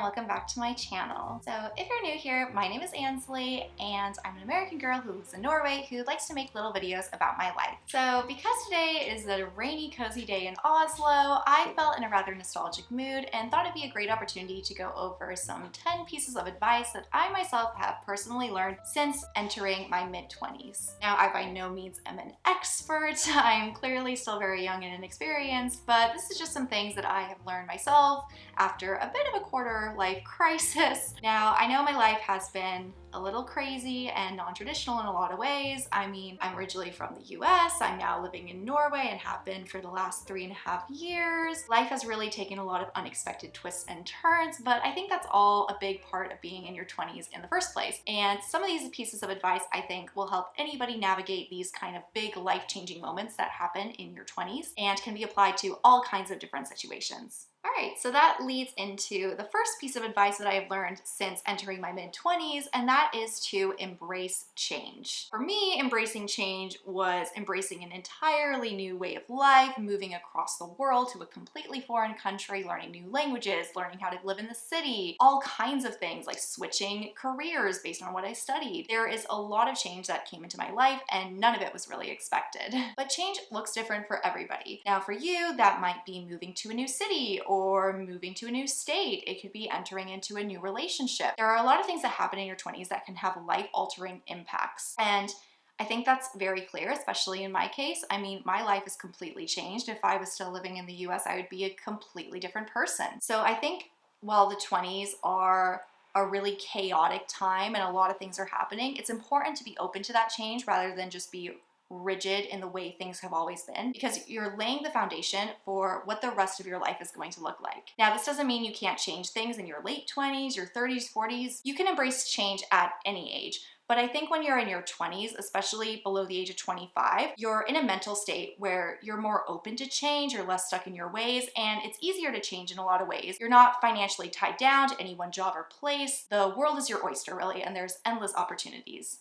welcome back to my channel. So if you're new here, my name is Ansley and I'm an American girl who lives in Norway who likes to make little videos about my life. So because today is a rainy, cozy day in Oslo, I felt in a rather nostalgic mood and thought it'd be a great opportunity to go over some 10 pieces of advice that I myself have personally learned since entering my mid-20s. Now, I by no means am an expert. I'm clearly still very young and inexperienced, but this is just some things that I have learned myself after a bit of a quarter life crisis. Now, I know my life has been a little crazy and non-traditional in a lot of ways. I mean, I'm originally from the US, I'm now living in Norway and have been for the last 3.5 years. Life has really taken a lot of unexpected twists and turns, but I think that's all a big part of being in your 20s in the first place. And some of these pieces of advice I think will help anybody navigate these kind of big life-changing moments that happen in your 20s and can be applied to all kinds of different situations. All right, so that leads into the first piece of advice that I have learned since entering my mid-20s, and that is to embrace change. For me, embracing change was embracing an entirely new way of life, moving across the world to a completely foreign country, learning new languages, learning how to live in the city, all kinds of things like switching careers based on what I studied. There is a lot of change that came into my life, and none of it was really expected. But change looks different for everybody. Now, for you, that might be moving to a new city or moving to a new state. It could be entering into a new relationship. There are a lot of things that happen in your 20s that can have life-altering impacts. And I think that's very clear, especially in my case. I mean, my life is completely changed. If I was still living in the US, I would be a completely different person. So I think while the 20s are a really chaotic time and a lot of things are happening, it's important to be open to that change rather than just be rigid in the way things have always been, because you're laying the foundation for what the rest of your life is going to look like. Now, this doesn't mean you can't change things in your late 20s, your 30s, 40s. You can embrace change at any age. But I think when you're in your 20s, especially below the age of 25, you're in a mental state where you're more open to change, you're less stuck in your ways, and it's easier to change in a lot of ways. You're not financially tied down to any one job or place. The world is your oyster, really, and there's endless opportunities.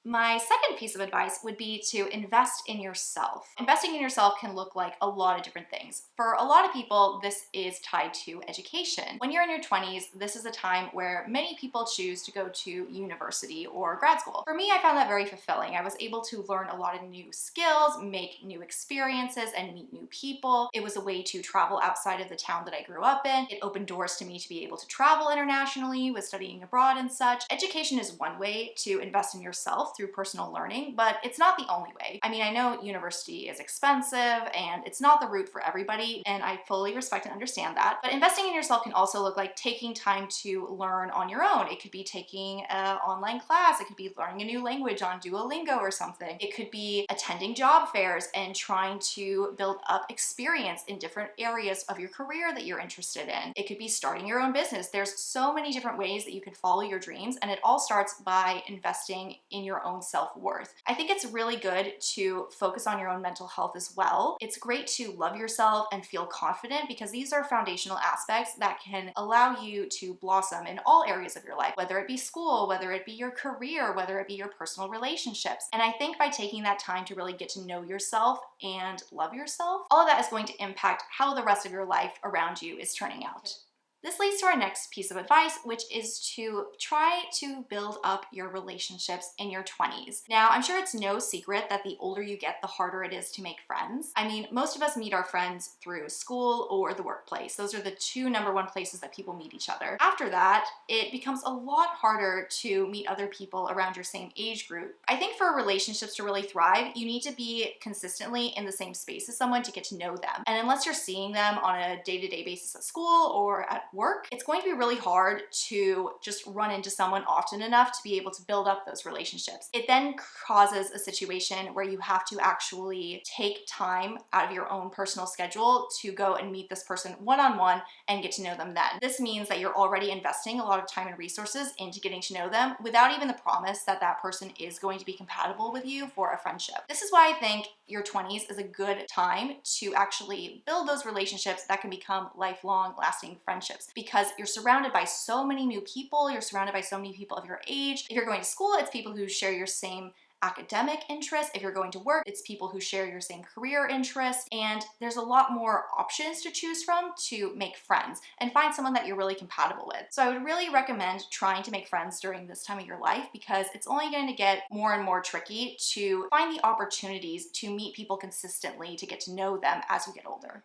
My second piece of advice would be to invest in yourself. Investing in yourself can look like a lot of different things. For a lot of people, this is tied to education. When you're in your 20s, this is a time where many people choose to go to university or grad school. For me, I found that very fulfilling. I was able to learn a lot of new skills, make new experiences, and meet new people. It was a way to travel outside of the town that I grew up in. It opened doors to me to be able to travel internationally with studying abroad and such. Education is one way to invest in yourself through personal learning, but it's not the only way. I mean, I know university is expensive and it's not the route for everybody, and I fully respect and understand that, but investing in yourself can also look like taking time to learn on your own. It could be taking an online class, it could be learning a new language on Duolingo or something. It could be attending job fairs and trying to build up experience in different areas of your career that you're interested in. It could be starting your own business. There's so many different ways that you can follow your dreams, and it all starts by investing in your own self-worth. I think it's really good to focus on your own mental health as well. It's great to love yourself and feel confident because these are foundational aspects that can allow you to blossom in all areas of your life, whether it be school, whether it be your career, whether it be your personal relationships. And I think by taking that time to really get to know yourself and love yourself, all of that is going to impact how the rest of your life around you is turning out. This leads to our next piece of advice, which is to try to build up your relationships in your 20s. Now, I'm sure it's no secret that the older you get, the harder it is to make friends. I mean, most of us meet our friends through school or the workplace. Those are the two number one places that people meet each other. After that, it becomes a lot harder to meet other people around your same age group. I think for relationships to really thrive, you need to be consistently in the same space as someone to get to know them. And unless you're seeing them on a day-to-day basis at school or at work, it's going to be really hard to just run into someone often enough to be able to build up those relationships. It then causes a situation where you have to actually take time out of your own personal schedule to go and meet this person one-on-one and get to know them then. This means that you're already investing a lot of time and resources into getting to know them without even the promise that that person is going to be compatible with you for a friendship. This is why I think your 20s is a good time to actually build those relationships that can become lifelong, lasting friendships. Because you're surrounded by so many new people, you're surrounded by so many people of your age. If you're going to school, it's people who share your same academic interests. If you're going to work, it's people who share your same career interests, and there's a lot more options to choose from to make friends and find someone that you're really compatible with. So I would really recommend trying to make friends during this time of your life, because it's only going to get more and more tricky to find the opportunities to meet people consistently, to get to know them as you get older.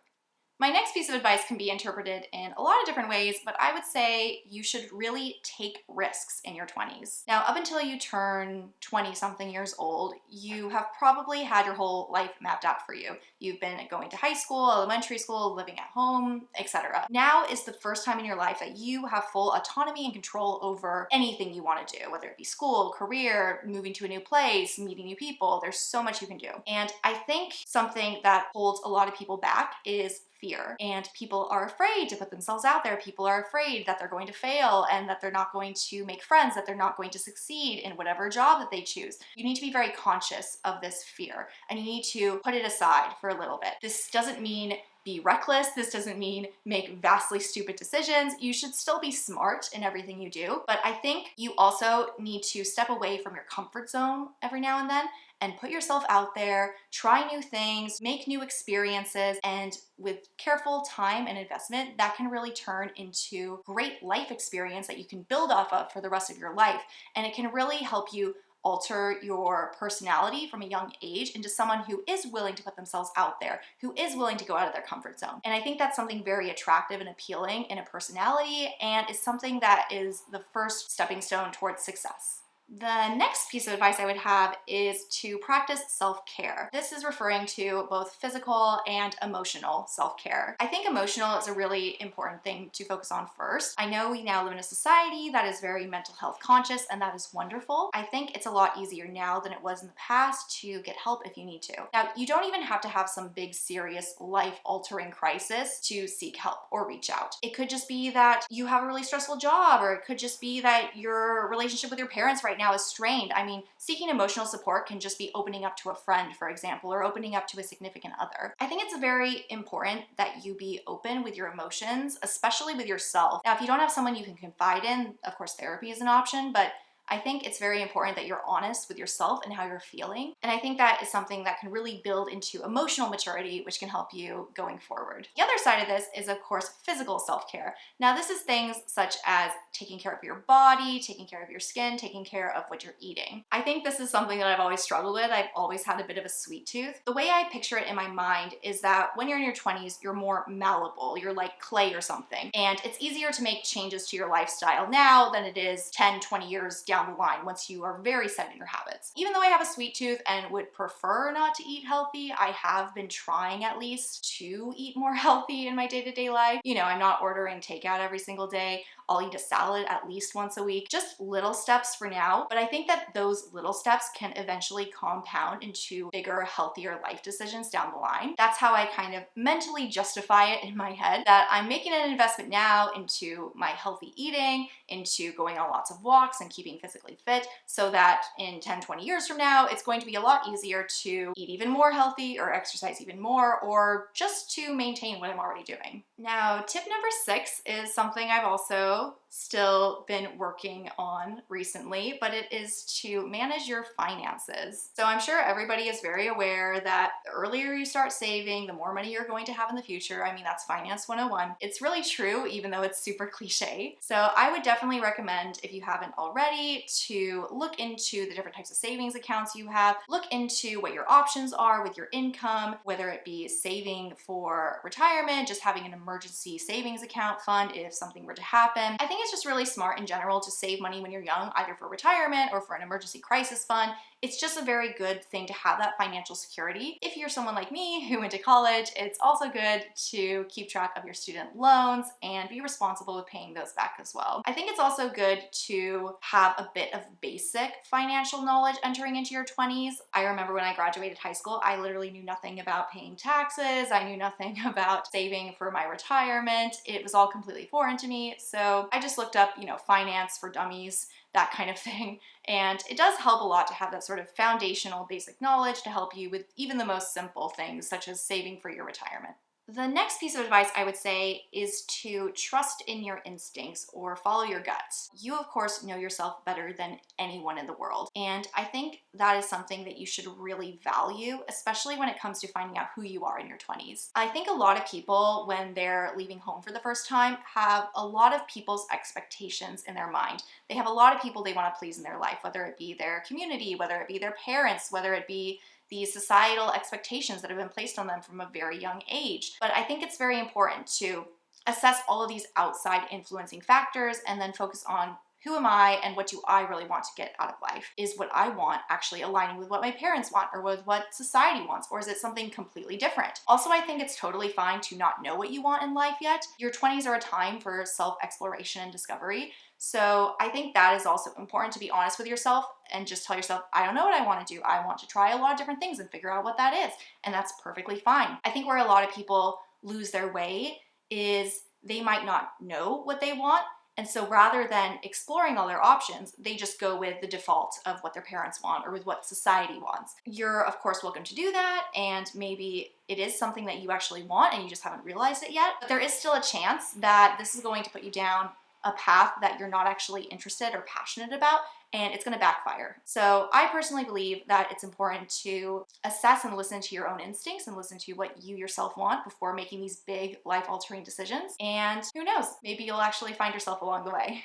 My next piece of advice can be interpreted in a lot of different ways, but I would say you should really take risks in your 20s. Now, up until you turn 20-something years old, you have probably had your whole life mapped out for you. You've been going to high school, elementary school, living at home, etc. Now is the first time in your life that you have full autonomy and control over anything you want to do, whether it be school, career, moving to a new place, meeting new people. There's so much you can do. And I think something that holds a lot of people back is fear. And people are afraid to put themselves out there. People are afraid that they're going to fail and that they're not going to make friends, that they're not going to succeed in whatever job that they choose. You need to be very conscious of this fear, and you need to put it aside for a little bit. This doesn't mean be reckless. This doesn't mean make vastly stupid decisions. You should still be smart in everything you do, but I think you also need to step away from your comfort zone every now and then and put yourself out there, try new things, make new experiences, and with careful time and investment, that can really turn into great life experience that you can build off of for the rest of your life. And it can really help you alter your personality from a young age into someone who is willing to put themselves out there, who is willing to go out of their comfort zone. And I think that's something very attractive and appealing in a personality, and is something that is the first stepping stone towards success. The next piece of advice I would have is to practice self-care. This is referring to both physical and emotional self-care. I think emotional is a really important thing to focus on first. I know we now live in a society that is very mental health conscious, and that is wonderful. I think it's a lot easier now than it was in the past to get help if you need to. Now, you don't even have to have some big, serious, life-altering crisis to seek help or reach out. It could just be that you have a really stressful job, or it could just be that your relationship with your parents right now is strained. I mean, seeking emotional support can just be opening up to a friend, for example, or opening up to a significant other. I think it's very important that you be open with your emotions, especially with yourself. Now, if you don't have someone you can confide in, of course, therapy is an option, but I think it's very important that you're honest with yourself and how you're feeling. And I think that is something that can really build into emotional maturity, which can help you going forward. The other side of this is, of course, physical self-care. Now, this is things such as taking care of your body, taking care of your skin, taking care of what you're eating. I think this is something that I've always struggled with. I've always had a bit of a sweet tooth. The way I picture it in my mind is that when you're in your 20s, you're more malleable. You're like clay or something. And it's easier to make changes to your lifestyle now than it is 10, 20 years down the line once you are very set in your habits. Even though I have a sweet tooth and would prefer not to eat healthy, I have been trying at least to eat more healthy in my day-to-day life. You know, I'm not ordering takeout every single day. I'll eat a salad at least once a week. Just little steps for now, but I think that those little steps can eventually compound into bigger, healthier life decisions down the line. That's how I kind of mentally justify it in my head, that I'm making an investment now into my healthy eating, into going on lots of walks and keeping physically fit, so that in 10, 20 years from now, it's going to be a lot easier to eat even more healthy or exercise even more, or just to maintain what I'm already doing. Now, tip number 6 is something I've also still been working on recently, but it is to manage your finances. So I'm sure everybody is very aware that the earlier you start saving, the more money you're going to have in the future. I mean, that's finance 101. It's really true, even though it's super cliche. So I would definitely recommend, if you haven't already, to look into the different types of savings accounts you have. Look into what your options are with your income, whether it be saving for retirement, just having an emergency savings account fund if something were to happen. I think it's just really smart in general to save money when you're young, either for retirement or for an emergency crisis fund. It's just a very good thing to have that financial security. If you're someone like me who went to college, it's also good to keep track of your student loans and be responsible with paying those back as well. I think it's also good to have a bit of basic financial knowledge entering into your 20s. I remember when I graduated high school, I literally knew nothing about paying taxes. I knew nothing about saving for my retirement. It was all completely foreign to me. So I just looked up, finance for dummies, that kind of thing. And it does help a lot to have that sort of foundational basic knowledge to help you with even the most simple things, such as saving for your retirement. The next piece of advice I would say is to trust in your instincts or follow your guts. You, of course, know yourself better than anyone in the world. And I think that is something that you should really value, especially when it comes to finding out who you are in your 20s. I think a lot of people, when they're leaving home for the first time, have a lot of people's expectations in their mind. They have a lot of people they want to please in their life, whether it be their community, whether it be their parents, whether it be these societal expectations that have been placed on them from a very young age. But I think it's very important to assess all of these outside influencing factors and then focus on who am I and what do I really want to get out of life? Is what I want actually aligning with what my parents want or with what society wants, or is it something completely different? Also, I think it's totally fine to not know what you want in life yet. Your 20s are a time for self-exploration and discovery. So I think that is also important, to be honest with yourself and just tell yourself, I don't know what I want to do. I want to try a lot of different things and figure out what that is. And that's perfectly fine. I think where a lot of people lose their way is they might not know what they want. And so rather than exploring all their options, they just go with the default of what their parents want or with what society wants. You're, of course, welcome to do that, and maybe it is something that you actually want and you just haven't realized it yet. But there is still a chance that this is going to put you down a path that you're not actually interested or passionate about, and it's going to backfire. So I personally believe that it's important to assess and listen to your own instincts and listen to what you yourself want before making these big life-altering decisions. And who knows, maybe you'll actually find yourself along the way.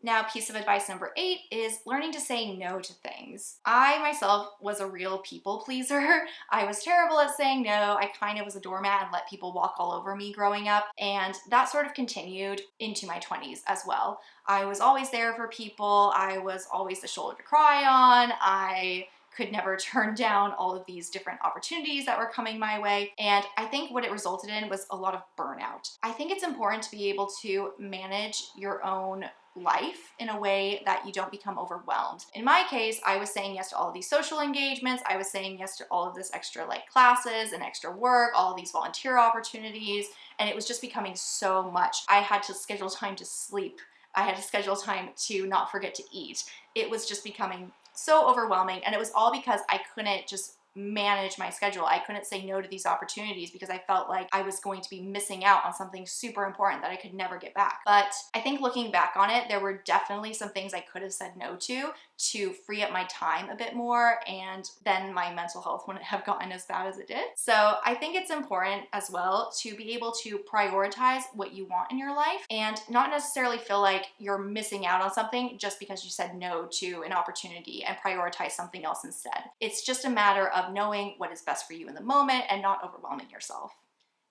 Now, piece of advice number 8 is learning to say no to things. I myself was a real people pleaser. I was terrible at saying no. I kind of was a doormat and let people walk all over me growing up, and that sort of continued into my 20s as well. I was always there for people. I was always the shoulder to cry on. I could never turn down all of these different opportunities that were coming my way. And I think what it resulted in was a lot of burnout. I think it's important to be able to manage your own life in a way that you don't become overwhelmed. In my case, I was saying yes to all of these social engagements. I was saying yes to all of this extra classes and extra work, all of these volunteer opportunities, and it was just becoming so much. I had to schedule time to sleep. I had to schedule time to not forget to eat. It was just becoming so overwhelming, and it was all because I couldn't just manage my schedule. I couldn't say no to these opportunities because I felt like I was going to be missing out on something super important that I could never get back. But I think looking back on it, there were definitely some things I could have said no to free up my time a bit more, and then my mental health wouldn't have gotten as bad as it did. So I think it's important as well to be able to prioritize what you want in your life and not necessarily feel like you're missing out on something just because you said no to an opportunity and prioritize something else instead. It's just a matter of knowing what is best for you in the moment and not overwhelming yourself.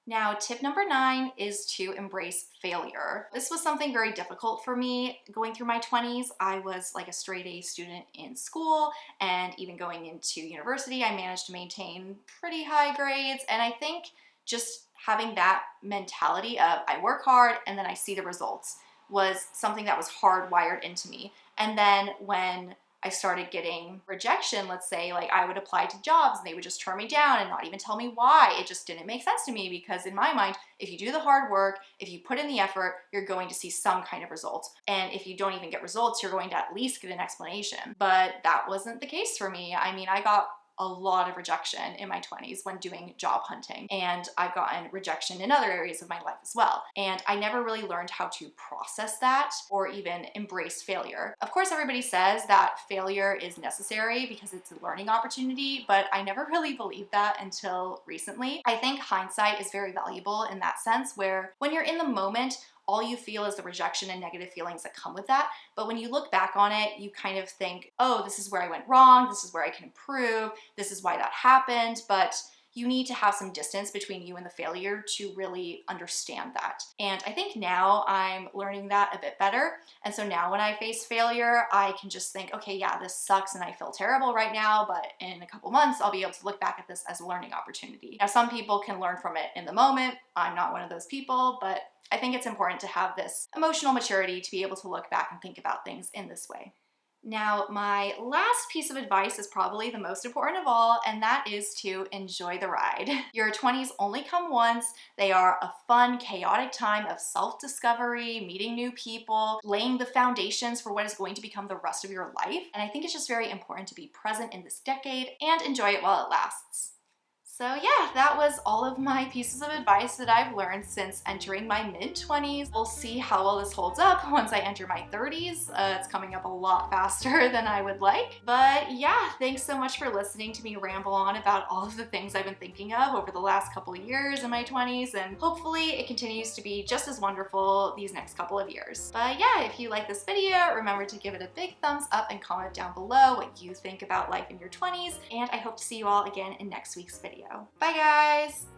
Now, tip number 9 is to embrace failure. This was something very difficult for me going through my 20s. I was like a straight A student in school, and even going into university, I managed to maintain pretty high grades. And I think just having that mentality of I work hard and then I see the results was something that was hardwired into me. And then when I started getting rejection, let's say, I would apply to jobs and they would just turn me down and not even tell me why. It just didn't make sense to me, because in my mind, if you do the hard work, if you put in the effort, you're going to see some kind of results. And if you don't even get results, you're going to at least get an explanation. But that wasn't the case for me. I mean, I got a lot of rejection in my 20s when doing job hunting, and I've gotten rejection in other areas of my life as well. And I never really learned how to process that or even embrace failure. Of course, everybody says that failure is necessary because it's a learning opportunity, but I never really believed that until recently. I think hindsight is very valuable in that sense, where when you're in the moment, all you feel is the rejection and negative feelings that come with that. But when you look back on it, you kind of think, oh, this is where I went wrong. This is where I can improve. This is why that happened. But you need to have some distance between you and the failure to really understand that. And I think now I'm learning that a bit better. And so now when I face failure, I can just think, okay, yeah, this sucks and I feel terrible right now, but in a couple months, I'll be able to look back at this as a learning opportunity. Now, some people can learn from it in the moment. I'm not one of those people, but I think it's important to have this emotional maturity to be able to look back and think about things in this way. Now, my last piece of advice is probably the most important of all, and that is to enjoy the ride. Your 20s only come once. They are a fun, chaotic time of self-discovery, meeting new people, laying the foundations for what is going to become the rest of your life. And I think it's just very important to be present in this decade and enjoy it while it lasts. So yeah, that was all of my pieces of advice that I've learned since entering my mid-20s. We'll see how well this holds up once I enter my 30s. It's coming up a lot faster than I would like. But yeah, thanks so much for listening to me ramble on about all of the things I've been thinking of over the last couple of years in my 20s, and hopefully it continues to be just as wonderful these next couple of years. But yeah, if you like this video, remember to give it a big thumbs up and comment down below what you think about life in your 20s, and I hope to see you all again in next week's video. Bye guys!